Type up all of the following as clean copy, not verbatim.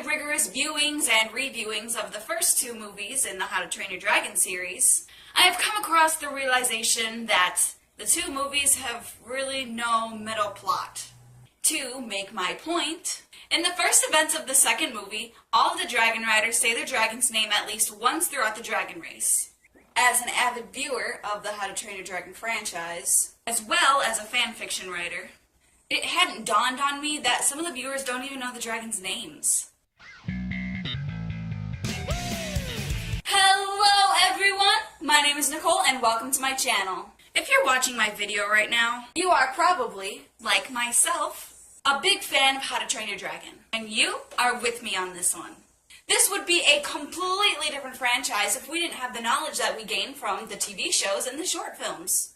rigorous viewings and reviewings of the first two movies in the How to Train Your Dragon series, I have come across the realization that the two movies have really no middle plot. To make my point, in the first events of the second movie, all of the dragon riders say their dragon's name at least once throughout the dragon race. As an avid viewer of the How to Train Your Dragon franchise, as well as a fanfiction writer, it hadn't dawned on me that some of the viewers don't even know the dragons' names. Hello everyone! My name is Nicole and welcome to my channel. If you're watching my video right now, you are probably, like myself, a big fan of How to Train Your Dragon. And you are with me on this one. This would be a completely different franchise if we didn't have the knowledge that we gained from the TV shows and the short films.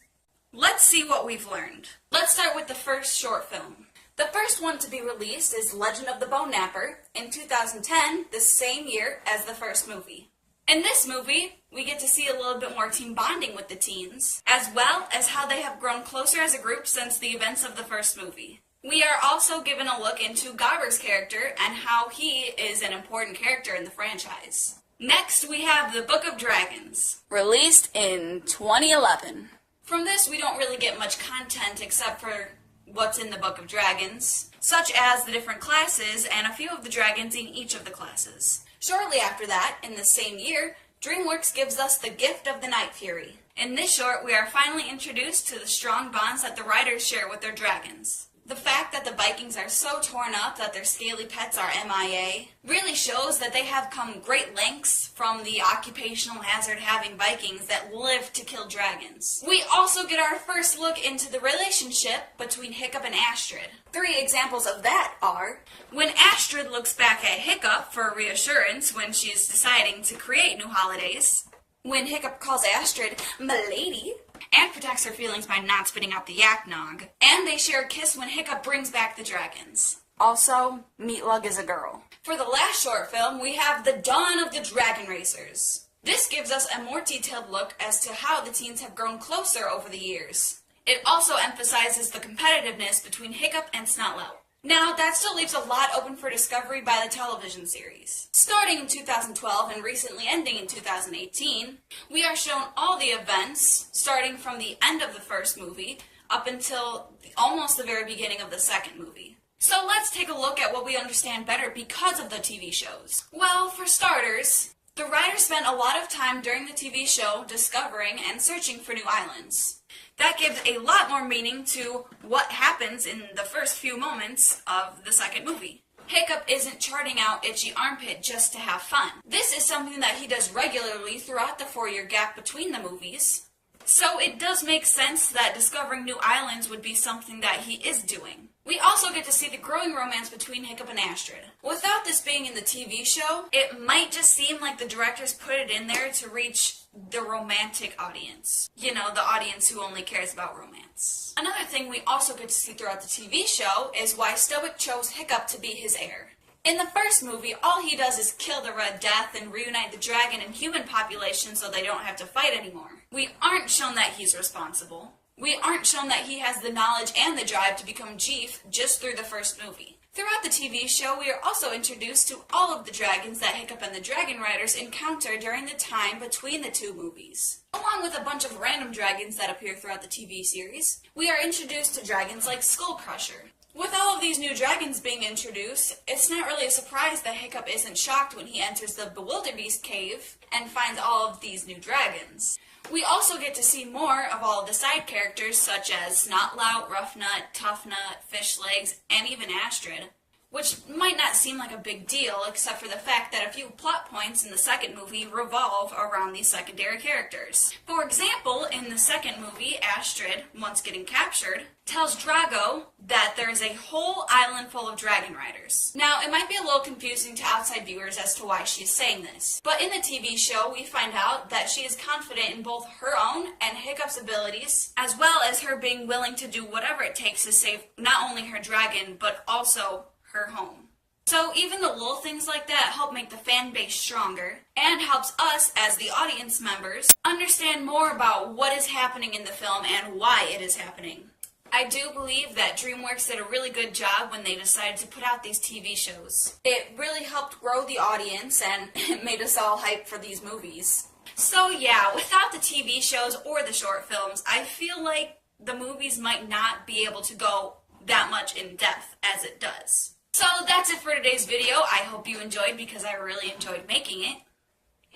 Let's see what we've learned. Let's start with the first short film. The first one to be released is Legend of the Bone Napper in 2010, the same year as the first movie. In this movie, we get to see a little bit more team bonding with the teens, as well as how they have grown closer as a group since the events of the first movie. We are also given a look into Gobber's character and how he is an important character in the franchise. Next, we have The Book of Dragons, released in 2011. From this, we don't really get much content except for what's in the Book of Dragons, such as the different classes and a few of the dragons in each of the classes. Shortly after that, in the same year, DreamWorks gives us The Gift of the Night Fury. In this short, we are finally introduced to the strong bonds that the riders share with their dragons. The fact that the Vikings are so torn up that their scaly pets are MIA really shows that they have come great lengths from the occupational hazard-having Vikings that live to kill dragons. We also get our first look into the relationship between Hiccup and Astrid. 3 examples of that are when Astrid looks back at Hiccup for reassurance when she's deciding to create new holidays, when Hiccup calls Astrid "Milady," and protects her feelings by not spitting out the yak nog. And they share a kiss when Hiccup brings back the dragons. Also, Meatlug is a girl. For the last short film, we have The Dawn of the Dragon Racers. This gives us a more detailed look as to how the teens have grown closer over the years. It also emphasizes the competitiveness between Hiccup and Snotlout. Now, that still leaves a lot open for discovery by the television series. Starting in 2012 and recently ending in 2018, we are shown all the events, starting from the end of the first movie up until almost the very beginning of the second movie. So let's take a look at what we understand better because of the TV shows. Well, for starters, the writers spent a lot of time during the TV show discovering and searching for new islands. That gives a lot more meaning to what happens in the first few moments of the second movie. Hiccup isn't charting out Itchy Armpit just to have fun. This is something that he does regularly throughout the 4-year gap between the movies. So it does make sense that discovering new islands would be something that he is doing. We also get to see the growing romance between Hiccup and Astrid. Without this being in the TV show, it might just seem like the directors put it in there to reach the romantic audience. You know, the audience who only cares about romance. Another thing we also get to see throughout the TV show is why Stoic chose Hiccup to be his heir. In the first movie, all he does is kill the Red Death and reunite the dragon and human population so they don't have to fight anymore. We aren't shown that he's responsible. We aren't shown that he has the knowledge and the drive to become chief just through the first movie. Throughout the TV show, we are also introduced to all of the dragons that Hiccup and the Dragon Riders encounter during the time between the two movies. Along with a bunch of random dragons that appear throughout the TV series, we are introduced to dragons like Skull Crusher. With all of these new dragons being introduced, it's not really a surprise that Hiccup isn't shocked when he enters the Bewilderbeast cave and finds all of these new dragons. We also get to see more of all of the side characters such as Snotlout, Roughnut, Toughnut, Fishlegs, and even Astrid, which might not seem like a big deal except for the fact that a few plot points in the second movie revolve around these secondary characters. For example, in the second movie, Astrid, once getting captured, tells Drago that there is a whole island full of dragon riders. Now, it might be a little confusing to outside viewers as to why she is saying this, but in the TV show, we find out that she is confident in both her own and Hiccup's abilities, as well as her being willing to do whatever it takes to save not only her dragon, but also her home. So even the little things like that help make the fan base stronger and helps us as the audience members understand more about what is happening in the film and why it is happening. I do believe that DreamWorks did a really good job when they decided to put out these TV shows. It really helped grow the audience and it made us all hyped for these movies. So yeah, without the TV shows or the short films, I feel like the movies might not be able to go that much in depth as it does. So that's it for today's video. I hope you enjoyed because I really enjoyed making it.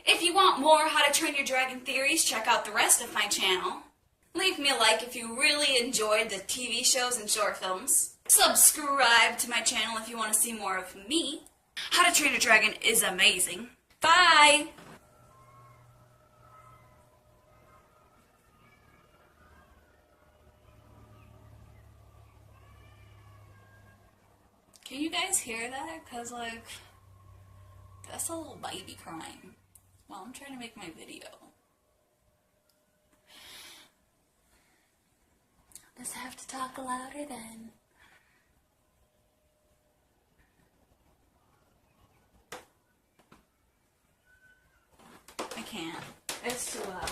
If you want more How to Train Your Dragon theories, check out the rest of my channel. Leave me a like if you really enjoyed the TV shows and short films. Subscribe to my channel if you want to see more of me. How to Train Your Dragon is amazing. Bye! Can you guys hear that? Cause like, that's a little baby crying while I'm trying to make my video. Does I have to talk louder then? I can't. It's too loud.